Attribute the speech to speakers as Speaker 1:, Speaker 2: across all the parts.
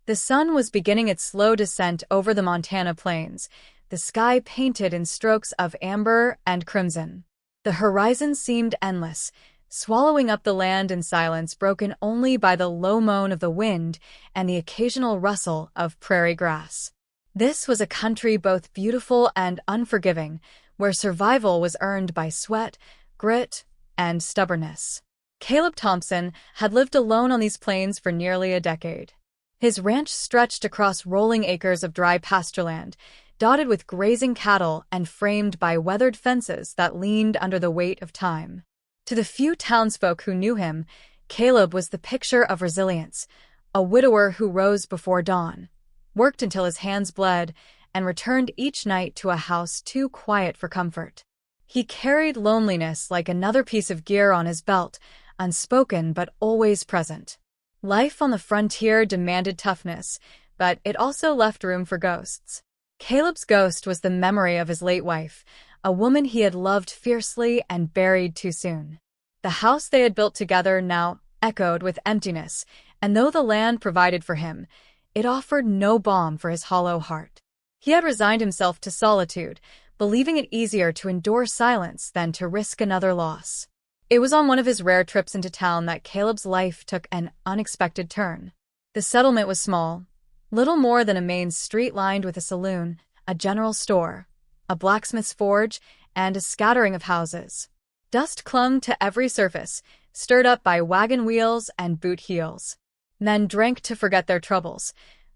Speaker 1: The sun was beginning its slow descent over the Montana plains, the sky painted in strokes of amber and crimson. The horizon seemed endless, swallowing up the land in silence broken only by the low moan of the wind and the occasional rustle of prairie grass. This was a country both beautiful and unforgiving, where survival was earned by sweat, grit, and stubbornness. Caleb Thompson had lived alone on these plains for nearly a decade. His ranch stretched across rolling acres of dry pastureland, dotted with grazing cattle and framed by weathered fences that leaned under the weight of time. To the few townsfolk who knew him, Caleb was the picture of resilience, a widower who rose before dawn, worked until his hands bled, and returned each night to a house too quiet for comfort. He carried loneliness like another piece of gear on his belt, unspoken but always present. Life on the frontier demanded toughness, but it also left room for ghosts. Caleb's ghost was the memory of his late wife, a woman he had loved fiercely and buried too soon. The house they had built together now echoed with emptiness, and though the land provided for him, it offered no balm for his hollow heart. He had resigned himself to solitude, believing it easier to endure silence than to risk another loss. It was on one of his rare trips into town that Caleb's life took an unexpected turn. The settlement was small, little more than a main street lined with a saloon, a general store, a blacksmith's forge, and a scattering of houses. Dust clung to every surface, stirred up by wagon wheels and boot heels. Men drank to forget their troubles.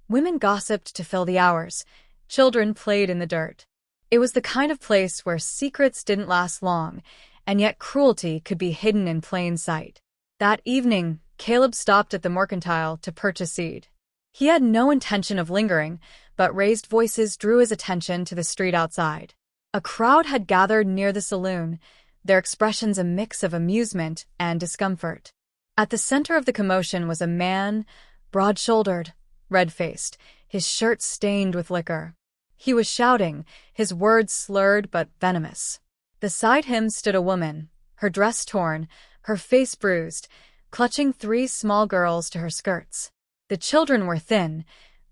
Speaker 1: Women gossiped to fill the hours. Children played in the dirt. It was the kind of place where secrets didn't last long, and yet cruelty could be hidden in plain sight. That evening, Caleb stopped at the mercantile to purchase seed. He had no intention of lingering, but raised voices drew his attention to the street outside. A crowd had gathered near the saloon, their expressions a mix of amusement and discomfort. At the center of the commotion was a man, broad-shouldered, red-faced, his shirt stained with liquor. He was shouting, his words slurred but venomous. Beside him stood a woman, her dress torn, her face bruised, clutching 3 small girls to her skirts. The children were thin,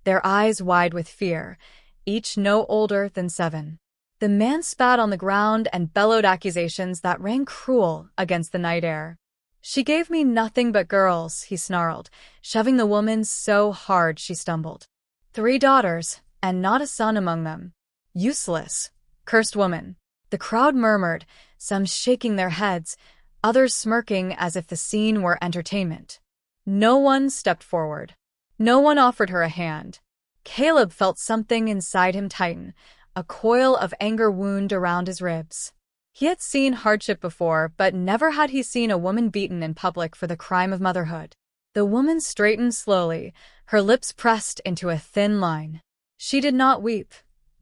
Speaker 1: their eyes wide with fear, each no older than 7. The man spat on the ground and bellowed accusations that rang cruel against the night air. "She gave me nothing but girls," he snarled, shoving the woman so hard she stumbled. 3 daughters, and not a son among them. "Useless," cursed woman. The crowd murmured, some shaking their heads, others smirking as if the scene were entertainment. No one stepped forward. No one offered her a hand. Caleb felt something inside him tighten, a coil of anger wound around his ribs. He had seen hardship before, but never had he seen a woman beaten in public for the crime of motherhood. The woman straightened slowly, her lips pressed into a thin line. She did not weep,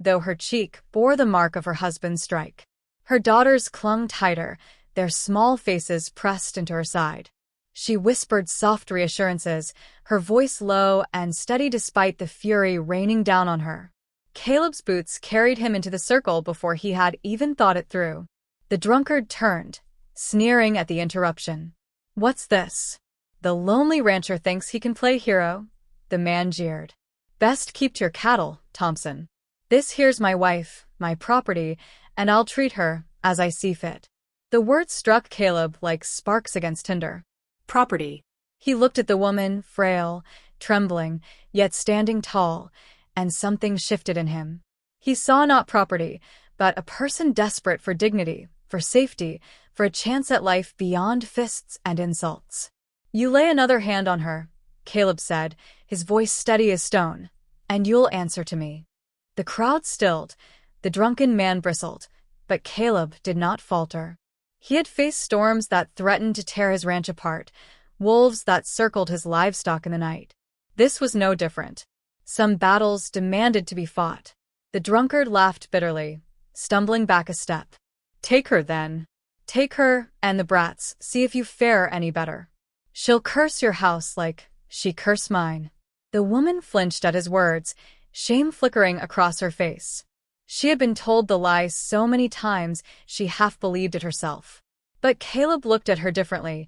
Speaker 1: though her cheek bore the mark of her husband's strike. Her daughters clung tighter, their small faces pressed into her side. She whispered soft reassurances, her voice low and steady despite the fury raining down on her. Caleb's boots carried him into the circle before he had even thought it through. The drunkard turned, sneering at the interruption. "What's this? The lonely rancher thinks he can play hero?" the man jeered. "Best keep to your cattle, Thompson. This here's my wife, my property, and I'll treat her as I see fit." The words struck Caleb like sparks against tinder. Property. He looked at the woman, frail, trembling, yet standing tall, and something shifted in him. He saw not property, but a person desperate for dignity, for safety, for a chance at life beyond fists and insults. "You lay another hand on her," Caleb said, his voice steady as stone, "and you'll answer to me." The crowd stilled, the drunken man bristled, but Caleb did not falter. He had faced storms that threatened to tear his ranch apart, wolves that circled his livestock in the night. This was no different. Some battles demanded to be fought. The drunkard laughed bitterly, stumbling back a step. "Take her, then. Take her and the brats, see if you fare any better. She'll curse your house like she cursed mine." The woman flinched at his words, shame flickering across her face. She had been told the lie so many times she half believed it herself. But Caleb looked at her differently,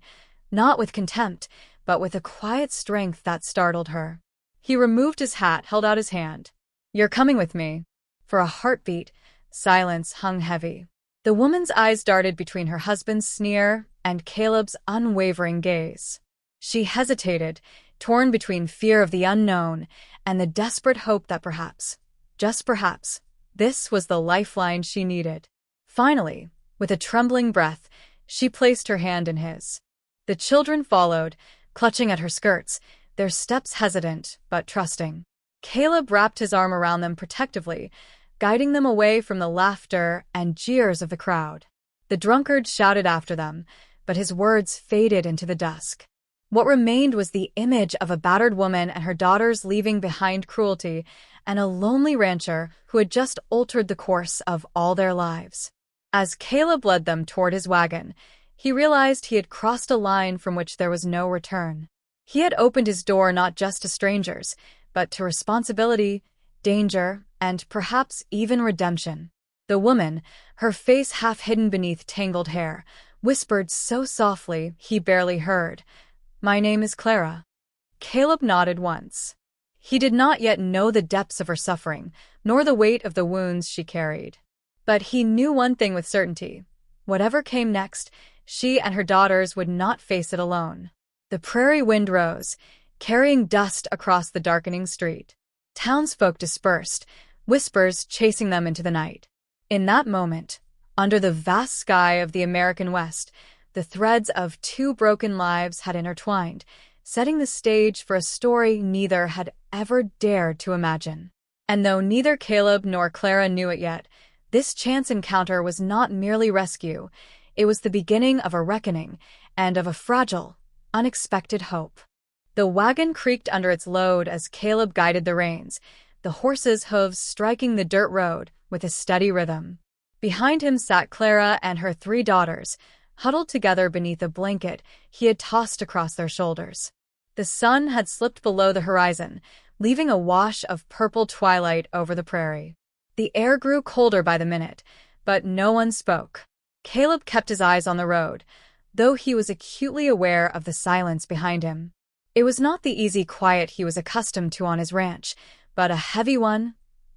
Speaker 1: not with contempt, but with a quiet strength that startled her. He removed his hat, held out his hand. "You're coming with me." For a heartbeat, silence hung heavy. The woman's eyes darted between her husband's sneer and Caleb's unwavering gaze. She hesitated, torn between fear of the unknown and the desperate hope that perhaps, just perhaps, this was the lifeline she needed. Finally, with a trembling breath, she placed her hand in his. The children followed, clutching at her skirts, their steps hesitant but trusting. Caleb wrapped his arm around them protectively, guiding them away from the laughter and jeers of the crowd. The drunkard shouted after them, but his words faded into the dusk. What remained was the image of a battered woman and her daughters leaving behind cruelty, and a lonely rancher who had just altered the course of all their lives. As Caleb led them toward his wagon, he realized he had crossed a line from which there was no return. He had opened his door not just to strangers, but to responsibility, danger, and perhaps even redemption. The woman, her face half hidden beneath tangled hair, whispered so softly he barely heard, "My name is Clara." Caleb nodded once. He did not yet know the depths of her suffering, nor the weight of the wounds she carried. But he knew one thing with certainty. Whatever came next, she and her daughters would not face it alone. The prairie wind rose, carrying dust across the darkening street. Townsfolk dispersed, whispers chasing them into the night. In that moment, under the vast sky of the American West, the threads of two broken lives had intertwined, setting the stage for a story neither had ever dared to imagine. And though neither Caleb nor Clara knew it yet, this chance encounter was not merely rescue, it was the beginning of a reckoning and of a fragile, unexpected hope. The wagon creaked under its load as Caleb guided the reins, the horses' hooves striking the dirt road with a steady rhythm. Behind him sat Clara and her 3 daughters, huddled together beneath a blanket he had tossed across their shoulders. The sun had slipped below the horizon, leaving a wash of purple twilight over the prairie. The air grew colder by the minute, but no one spoke. Caleb kept his eyes on the road, though he was acutely aware of the silence behind him. It was not the easy quiet he was accustomed to on his ranch, but a heavy one,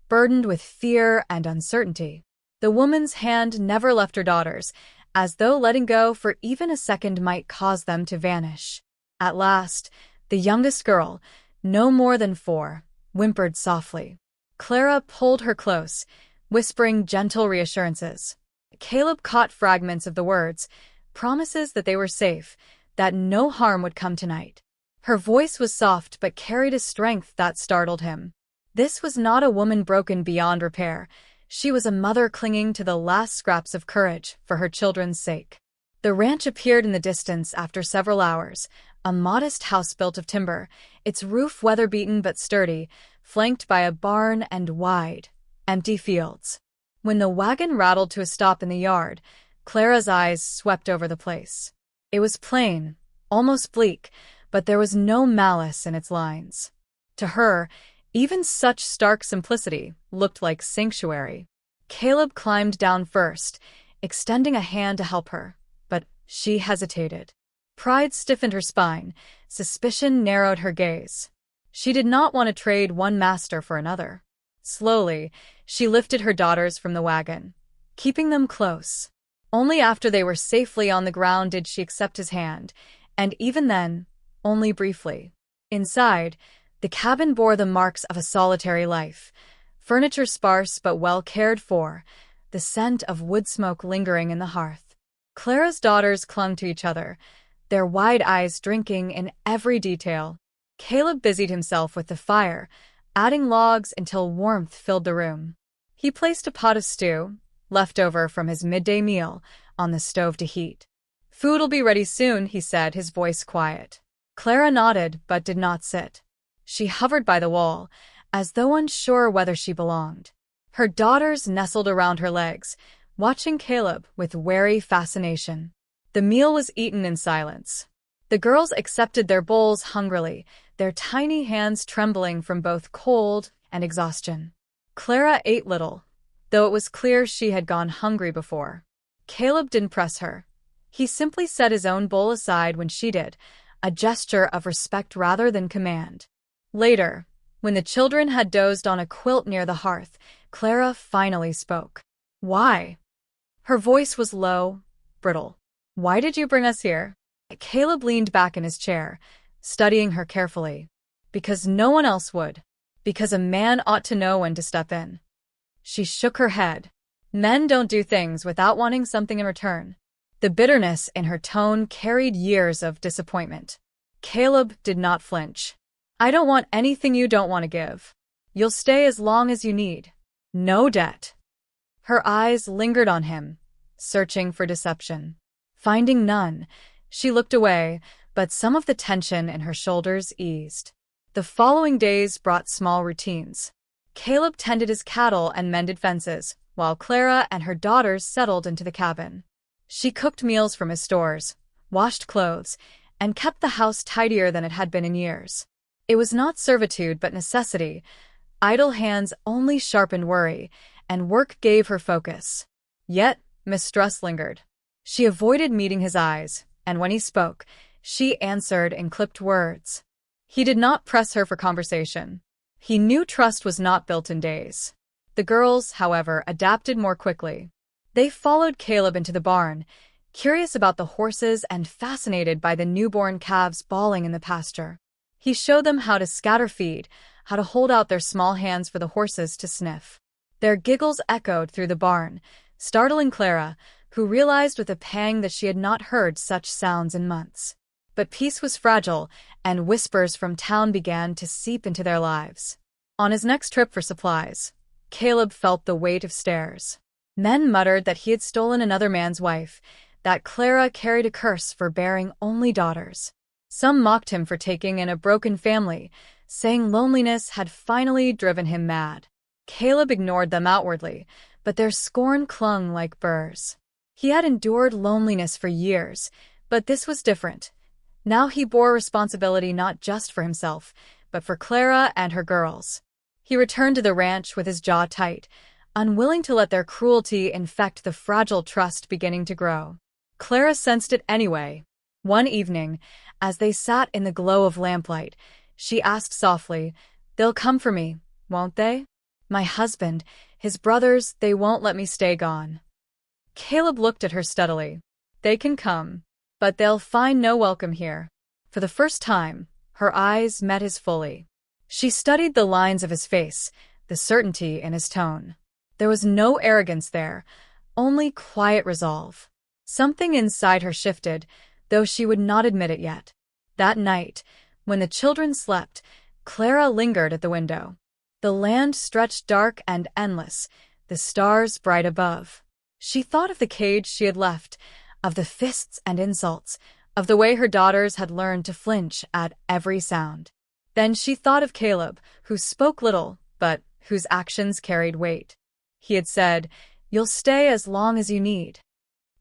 Speaker 1: burdened with fear and uncertainty. The woman's hand never left her daughters, as though letting go for even a second might cause them to vanish. At last, the youngest girl, no more than 4, whimpered softly. Clara pulled her close, whispering gentle reassurances. Caleb caught fragments of the words, promises that they were safe, that no harm would come tonight. Her voice was soft but carried a strength that startled him. This was not a woman broken beyond repair. She was a mother clinging to the last scraps of courage for her children's sake. The ranch appeared in the distance after several hours, a modest house built of timber, its roof weather-beaten but sturdy, flanked by a barn and wide, empty fields. When the wagon rattled to a stop in the yard, Clara's eyes swept over the place. It was plain, almost bleak, but there was no malice in its lines. To her, even such stark simplicity looked like sanctuary. Caleb climbed down first, extending a hand to help her, but she hesitated. Pride stiffened her spine, suspicion narrowed her gaze. She did not want to trade one master for another. Slowly, she lifted her daughters from the wagon, keeping them close. Only after they were safely on the ground did she accept his hand, and even then, only briefly. Inside, the cabin bore the marks of a solitary life, furniture sparse but well cared for, the scent of wood smoke lingering in the hearth. Clara's daughters clung to each other, their wide eyes drinking in every detail. Caleb busied himself with the fire, adding logs until warmth filled the room. He placed a pot of stew, left over from his midday meal, on the stove to heat. "Food'll be ready soon," he said, his voice quiet. Clara nodded but did not sit. She hovered by the wall, as though unsure whether she belonged. Her daughters nestled around her legs, watching Caleb with wary fascination. The meal was eaten in silence. The girls accepted their bowls hungrily, their tiny hands trembling from both cold and exhaustion. Clara ate little, though it was clear she had gone hungry before. Caleb didn't press her. He simply set his own bowl aside when she did, a gesture of respect rather than command. Later, When the children had dozed on a quilt near the hearth, Clara finally spoke. Why? Her voice was low, brittle. Why did you bring us here? Caleb leaned back in his chair, studying her carefully. Because no one else would. Because a man ought to know when to step in. She shook her head. Men don't do things without wanting something in return. The bitterness in her tone carried years of disappointment. Caleb did not flinch. I don't want anything you don't want to give. You'll stay as long as you need. No debt. Her eyes lingered on him, searching for deception. Finding none, she looked away, but some of the tension in her shoulders eased. The following days brought small routines. Caleb tended his cattle and mended fences, while Clara and her daughters settled into the cabin. She cooked meals from his stores, washed clothes, and kept the house tidier than it had been in years. It was not servitude but necessity. Idle hands only sharpened worry, and work gave her focus. Yet, mistrust lingered. She avoided meeting his eyes, and when he spoke, she answered in clipped words. He did not press her for conversation. He knew trust was not built in days. The girls, however, adapted more quickly. They followed Caleb into the barn, curious about the horses and fascinated by the newborn calves bawling in the pasture. He showed them how to scatter feed, how to hold out their small hands for the horses to sniff. Their giggles echoed through the barn, startling Clara, who realized with a pang that she had not heard such sounds in months. But peace was fragile, and whispers from town began to seep into their lives. On his next trip for supplies, Caleb felt the weight of stares. Men muttered that he had stolen another man's wife, that Clara carried a curse for bearing only daughters. Some mocked him for taking in a broken family, saying loneliness had finally driven him mad. Caleb ignored them outwardly, but their scorn clung like burrs. He had endured loneliness for years, but this was different. Now he bore responsibility not just for himself, but for Clara and her girls. He returned to the ranch with his jaw tight, unwilling to let their cruelty infect the fragile trust beginning to grow. Clara sensed it anyway. One evening, as they sat in the glow of lamplight, she asked softly, "They'll come for me, won't they? My husband, his brothers, they won't let me stay gone." Caleb looked at her steadily. "They can come, but they'll find no welcome here." For the first time, her eyes met his fully. She studied the lines of his face, the certainty in his tone. There was no arrogance there, only quiet resolve. Something inside her shifted, though she would not admit it yet. That night, when the children slept, Clara lingered at the window. The land stretched dark and endless, the stars bright above. She thought of the cage she had left, of the fists and insults, of the way her daughters had learned to flinch at every sound. Then she thought of Caleb, who spoke little, but whose actions carried weight. He had said, "You'll stay as long as you need."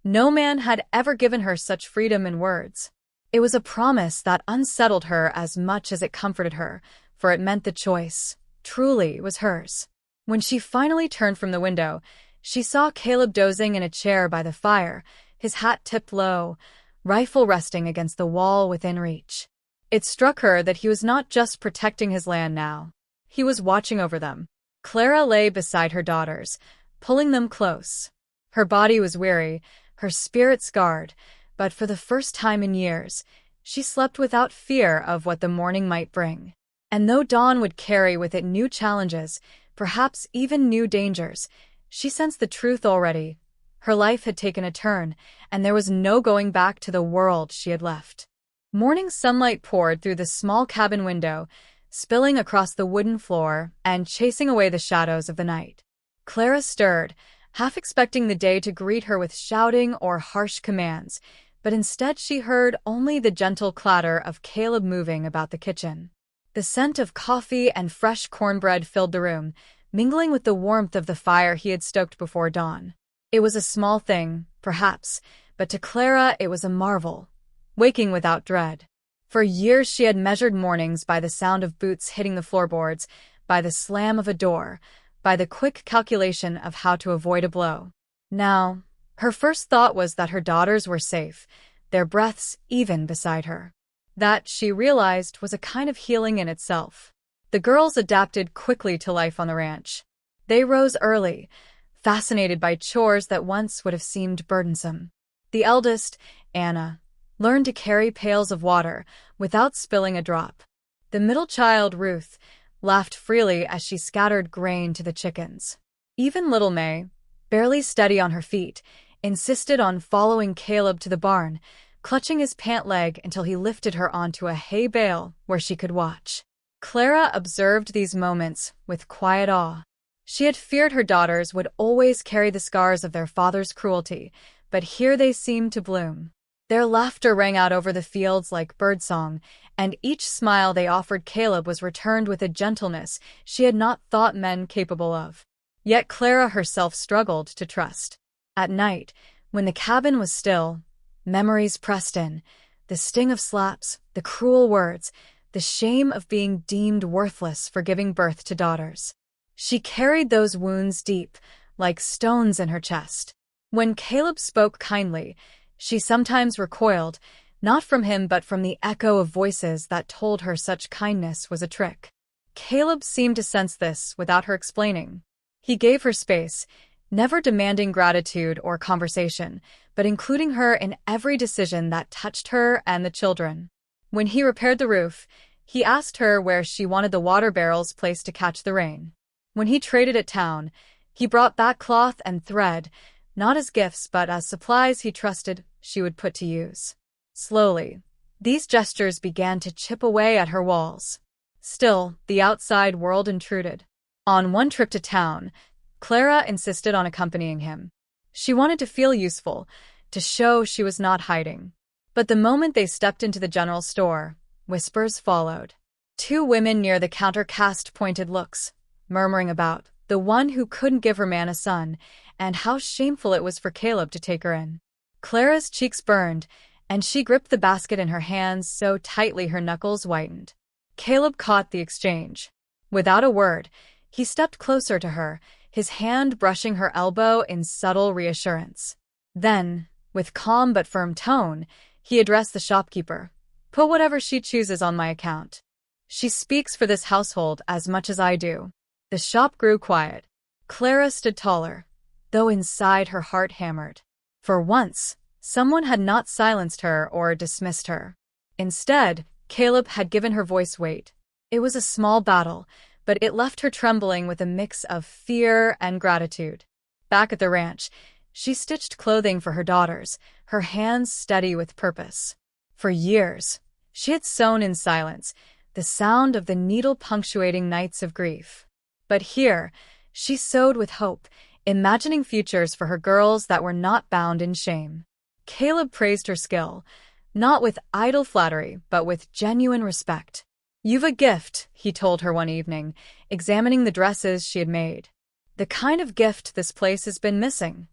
Speaker 1: No man had ever given her such freedom in words. It was a promise that unsettled her as much as it comforted her, for it meant the choice, truly, was hers. When she finally turned from the window, she saw Caleb dozing in a chair by the fire, his hat tipped low, rifle resting against the wall within reach. It struck her that he was not just protecting his land now. He was watching over them. Clara lay beside her daughters, pulling them close. Her body was weary, her spirit scarred, but for the first time in years, she slept without fear of what the morning might bring. And though dawn would carry with it new challenges, perhaps even new dangers, she sensed the truth already. Her life had taken a turn, and there was no going back to the world she had left. Morning sunlight poured through the small cabin window, spilling across the wooden floor and chasing away the shadows of the night. Clara stirred, half expecting the day to greet her with shouting or harsh commands, but instead she heard only the gentle clatter of Caleb moving about the kitchen. The scent of coffee and fresh cornbread filled the room, mingling with the warmth of the fire he had stoked before dawn. It was a small thing, perhaps, but to Clara it was a marvel, waking without dread. For years she had measured mornings by the sound of boots hitting the floorboards, by the slam of a door, by the quick calculation of how to avoid a blow. Now, her first thought was that her daughters were safe, their breaths even beside her. That, she realized, was a kind of healing in itself. The girls adapted quickly to life on the ranch. They rose early, fascinated by chores that once would have seemed burdensome. The eldest, Anna, learned to carry pails of water without spilling a drop. The middle child, Ruth, laughed freely as she scattered grain to the chickens. Even little May, barely steady on her feet, insisted on following Caleb to the barn, clutching his pant leg until he lifted her onto a hay bale where she could watch. Clara observed these moments with quiet awe. She had feared her daughters would always carry the scars of their father's cruelty, but here they seemed to bloom. Their laughter rang out over the fields like birdsong, and each smile they offered Caleb was returned with a gentleness she had not thought men capable of. Yet Clara herself struggled to trust. At night, when the cabin was still, memories pressed in, the sting of slaps, the cruel words, the shame of being deemed worthless for giving birth to daughters. She carried those wounds deep, like stones in her chest. When Caleb spoke kindly, she sometimes recoiled, not from him but from the echo of voices that told her such kindness was a trick. Caleb seemed to sense this without her explaining. He gave her space, never demanding gratitude or conversation, but including her in every decision that touched her and the children. When he repaired the roof, he asked her where she wanted the water barrels placed to catch the rain. When he traded at town, he brought back cloth and thread, not as gifts but as supplies he trusted she would put to use. Slowly, these gestures began to chip away at her walls. Still, the outside world intruded. On one trip to town, Clara insisted on accompanying him. She wanted to feel useful, to show she was not hiding. But the moment they stepped into the general store, whispers followed. Two women near the counter cast pointed looks, murmuring about the one who couldn't give her man a son, and how shameful it was for Caleb to take her in. Clara's cheeks burned, and she gripped the basket in her hands so tightly her knuckles whitened. Caleb caught the exchange. Without a word, he stepped closer to her, his hand brushing her elbow in subtle reassurance. Then, with calm but firm tone, he addressed the shopkeeper. "Put whatever she chooses on my account. She speaks for this household as much as I do." The shop grew quiet. Clara stood taller, though inside her heart hammered. For once, someone had not silenced her or dismissed her. Instead, Caleb had given her voice weight. It was a small battle, but it left her trembling with a mix of fear and gratitude. Back at the ranch, she stitched clothing for her daughters, her hands steady with purpose. For years, she had sewn in silence, the sound of the needle punctuating nights of grief. But here, she sewed with hope, imagining futures for her girls that were not bound in shame. Caleb praised her skill, not with idle flattery, but with genuine respect. "You've a gift," he told her one evening, examining the dresses she had made. "The kind of gift this place has been missing."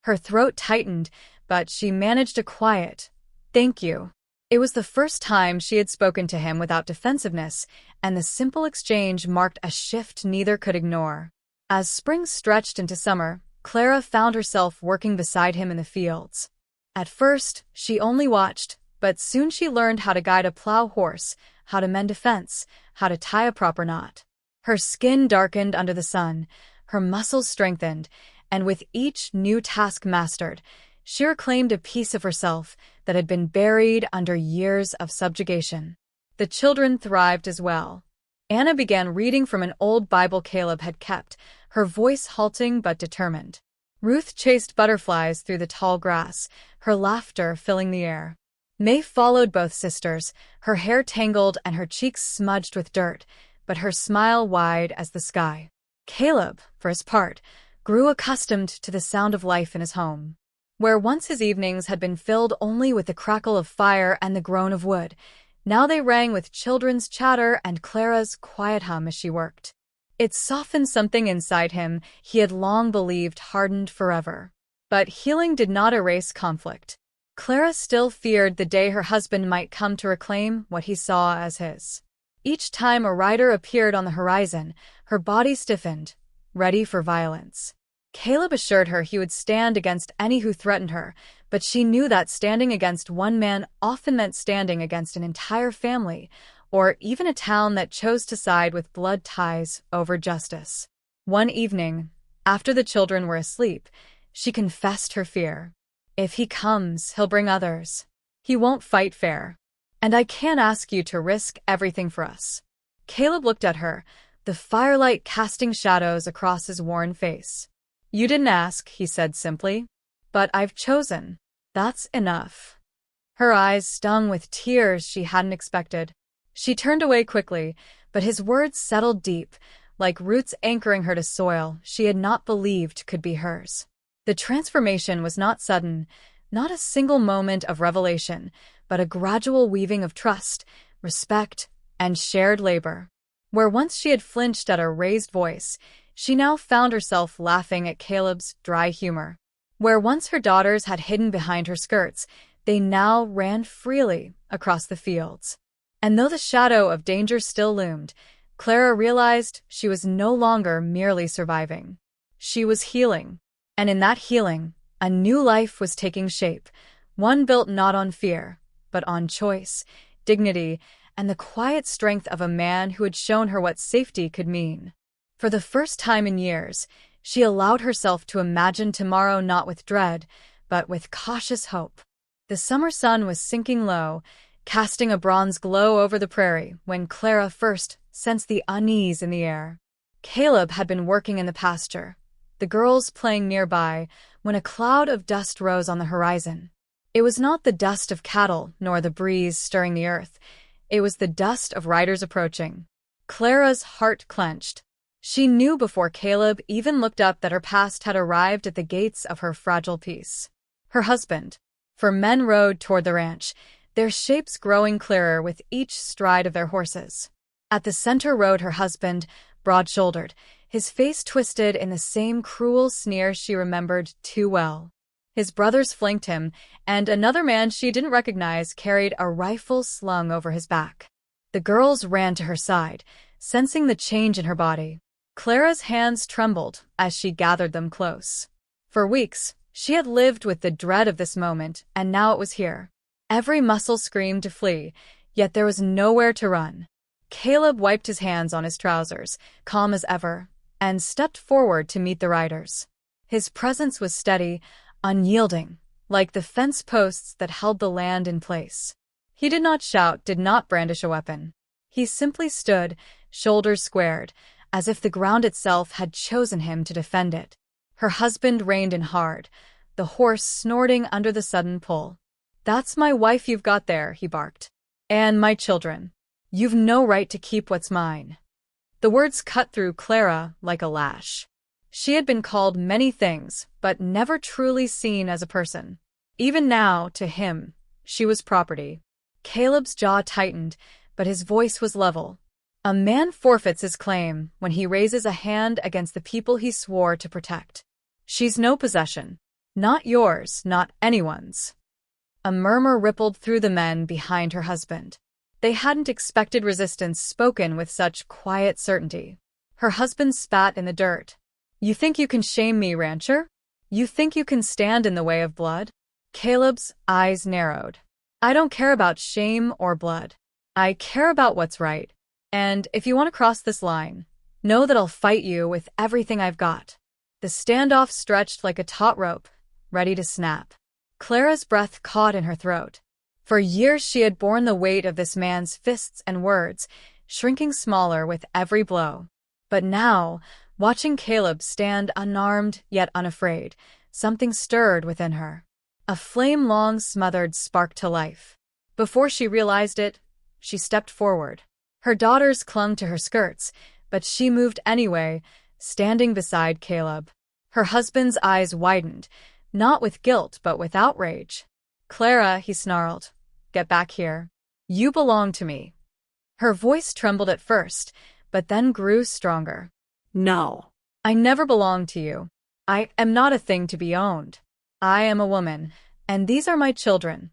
Speaker 1: Her throat tightened, but she managed a quiet, "Thank you." It was the first time she had spoken to him without defensiveness, and the simple exchange marked a shift neither could ignore. As spring stretched into summer, Clara found herself working beside him in the fields. At first, she only watched, but soon she learned how to guide a plow horse, how to mend a fence, how to tie a proper knot. Her skin darkened under the sun, her muscles strengthened, and with each new task mastered, she reclaimed a piece of herself that had been buried under years of subjugation. The children thrived as well. Anna began reading from an old Bible Caleb had kept, her voice halting but determined. Ruth chased butterflies through the tall grass, her laughter filling the air. May followed both sisters, her hair tangled and her cheeks smudged with dirt, but her smile wide as the sky. Caleb, for his part, grew accustomed to the sound of life in his home. Where once his evenings had been filled only with the crackle of fire and the groan of wood, now they rang with children's chatter and Clara's quiet hum as she worked. It softened something inside him he had long believed hardened forever. But healing did not erase conflict. Clara still feared the day her husband might come to reclaim what he saw as his. Each time a rider appeared on the horizon, her body stiffened, ready for violence. Caleb assured her he would stand against any who threatened her, but she knew that standing against one man often meant standing against an entire family, or even a town that chose to side with blood ties over justice. One evening, after the children were asleep, she confessed her fear. If he comes, he'll bring others. He won't fight fair. And I can't ask you to risk everything for us. Caleb looked at her, the firelight casting shadows across his worn face. You didn't ask, he said simply. But I've chosen. That's enough. Her eyes stung with tears she hadn't expected. She turned away quickly, but his words settled deep, like roots anchoring her to soil she had not believed could be hers. The transformation was not sudden, not a single moment of revelation, but a gradual weaving of trust, respect, and shared labor. Where once she had flinched at a raised voice, she now found herself laughing at Caleb's dry humor. Where once her daughters had hidden behind her skirts, they now ran freely across the fields. And though the shadow of danger still loomed, Clara realized she was no longer merely surviving. She was healing. And in that healing, a new life was taking shape, one built not on fear, but on choice, dignity, and the quiet strength of a man who had shown her what safety could mean. For the first time in years, she allowed herself to imagine tomorrow not with dread, but with cautious hope. The summer sun was sinking low, casting a bronze glow over the prairie when Clara first sensed the unease in the air. Caleb had been working in the pasture, the girls playing nearby, when a cloud of dust rose on the horizon. It was not the dust of cattle nor the breeze stirring the earth. It was the dust of riders approaching. Clara's heart clenched. She knew before Caleb even looked up that her past had arrived at the gates of her fragile peace. Her husband. For men rode toward the ranch, their shapes growing clearer with each stride of their horses. At the center rode her husband, broad-shouldered, his face twisted in the same cruel sneer she remembered too well. His brothers flanked him, and another man she didn't recognize carried a rifle slung over his back. The girls ran to her side, sensing the change in her body. Clara's hands trembled as she gathered them close. For weeks, she had lived with the dread of this moment, and now it was here. Every muscle screamed to flee, yet there was nowhere to run. Caleb wiped his hands on his trousers, calm as ever, and stepped forward to meet the riders. His presence was steady, unyielding, like the fence posts that held the land in place. He did not shout, did not brandish a weapon. He simply stood, shoulders squared, as if the ground itself had chosen him to defend it. Her husband reined in hard, the horse snorting under the sudden pull. "That's my wife you've got there," he barked. "And my children. You've no right to keep what's mine." The words cut through Clara like a lash. She had been called many things, but never truly seen as a person. Even now, to him, she was property. Caleb's jaw tightened, but his voice was level. A man forfeits his claim when he raises a hand against the people he swore to protect. She's no possession. Not yours, not anyone's. A murmur rippled through the men behind her husband. They hadn't expected resistance spoken with such quiet certainty. Her husband spat in the dirt. "You think you can shame me, rancher? You think you can stand in the way of blood?" Caleb's eyes narrowed. "I don't care about shame or blood. I care about what's right. And if you want to cross this line, know that I'll fight you with everything I've got." The standoff stretched like a taut rope, ready to snap. Clara's breath caught in her throat. For years she had borne the weight of this man's fists and words, shrinking smaller with every blow. But now, watching Caleb stand unarmed yet unafraid, something stirred within her. A flame long smothered sparked to life. Before she realized it, she stepped forward. Her daughters clung to her skirts, but she moved anyway, standing beside Caleb. Her husband's eyes widened, not with guilt but with outrage. "Clara," he snarled, "get back here. You belong to me." Her voice trembled at first, but then grew stronger. "No. I never belonged to you. I am not a thing to be owned. I am a woman, and these are my children.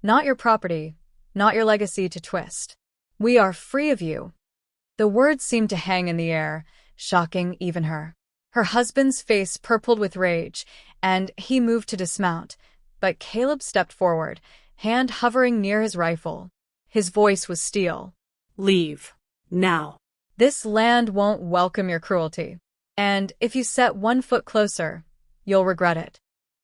Speaker 1: Not your property, not your legacy to twist. We are free of you." The words seemed to hang in the air, shocking even her. Her husband's face purpled with rage, and he moved to dismount, but Caleb stepped forward, hand hovering near his rifle. His voice was steel.
Speaker 2: Leave. Now.
Speaker 1: This land won't welcome your cruelty. And if you set one foot closer, you'll regret it.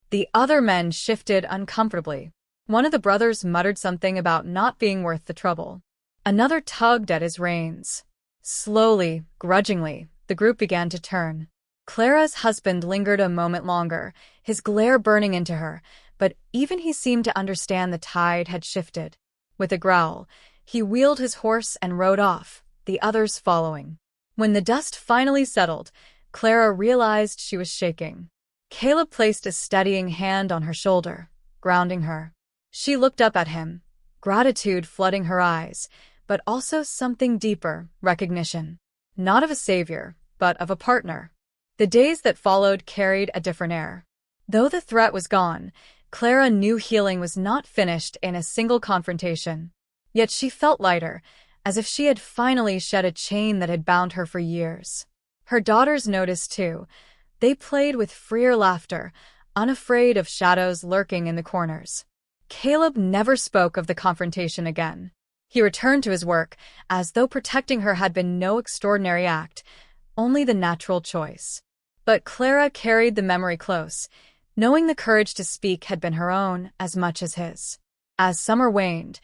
Speaker 1: The other men shifted uncomfortably. One of the brothers muttered something about not being worth the trouble. Another tugged at his reins. Slowly, grudgingly, the group began to turn. Clara's husband lingered a moment longer, his glare burning into her, but even he seemed to understand the tide had shifted. With a growl, he wheeled his horse and rode off, the others following. When the dust finally settled, Clara realized she was shaking. Caleb placed a steadying hand on her shoulder, grounding her. She looked up at him, gratitude flooding her eyes, but also something deeper, recognition. Not of a savior, but of a partner. The days that followed carried a different air. Though the threat was gone, Clara knew healing was not finished in a single confrontation. Yet she felt lighter, as if she had finally shed a chain that had bound her for years. Her daughters noticed too. They played with freer laughter, unafraid of shadows lurking in the corners. Caleb never spoke of the confrontation again. He returned to his work, as though protecting her had been no extraordinary act, only the natural choice. But Clara carried the memory close, knowing the courage to speak had been her own as much as his. As summer waned,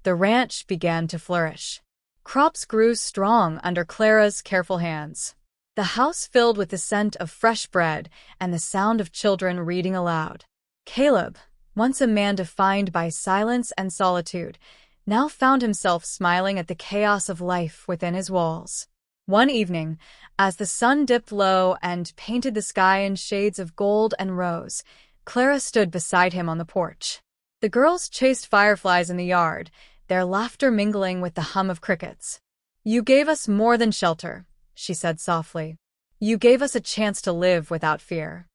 Speaker 1: the ranch began to flourish. Crops grew strong under Clara's careful hands. The house filled with the scent of fresh bread and the sound of children reading aloud. Caleb, once a man defined by silence and solitude, now found himself smiling at the chaos of life within his walls. One evening, as the sun dipped low and painted the sky in shades of gold and rose, Clara stood beside him on the porch. The girls chased fireflies in the yard, their laughter mingling with the hum of crickets. "You gave us more than shelter," she said softly. "You gave us a chance to live without fear."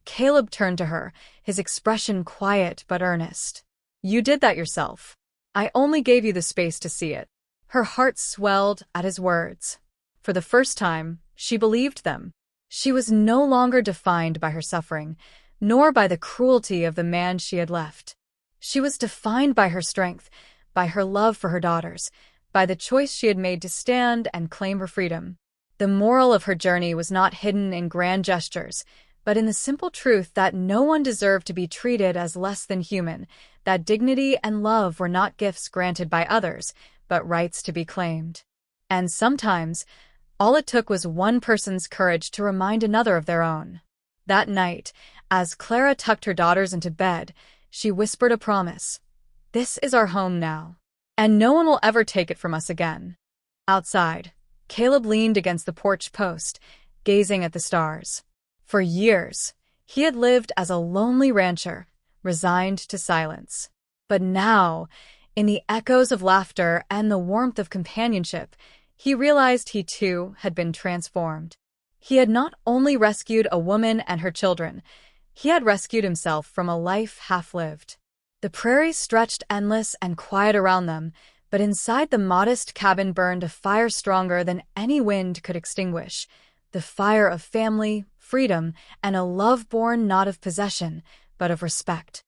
Speaker 1: Caleb turned to her, his expression quiet but earnest. "You did that yourself. I only gave you the space to see it." Her heart swelled at his words. For the first time, she believed them. She was no longer defined by her suffering, nor by the cruelty of the man she had left. She was defined by her strength, by her love for her daughters, by the choice she had made to stand and claim her freedom. The moral of her journey was not hidden in grand gestures, but in the simple truth that no one deserved to be treated as less than human, that dignity and love were not gifts granted by others, but rights to be claimed. And sometimes, all it took was one person's courage to remind another of their own. That night, as Clara tucked her daughters into bed, she whispered a promise. "This is our home now, and no one will ever take it from us again." Outside, Caleb leaned against the porch post, gazing at the stars. For years, he had lived as a lonely rancher, resigned to silence. But now, in the echoes of laughter and the warmth of companionship, he realized he too had been transformed. He had not only rescued a woman and her children, he had rescued himself from a life half-lived. The prairies stretched endless and quiet around them, but inside the modest cabin burned a fire stronger than any wind could extinguish, the fire of family, freedom, and a love born not of possession, but of respect.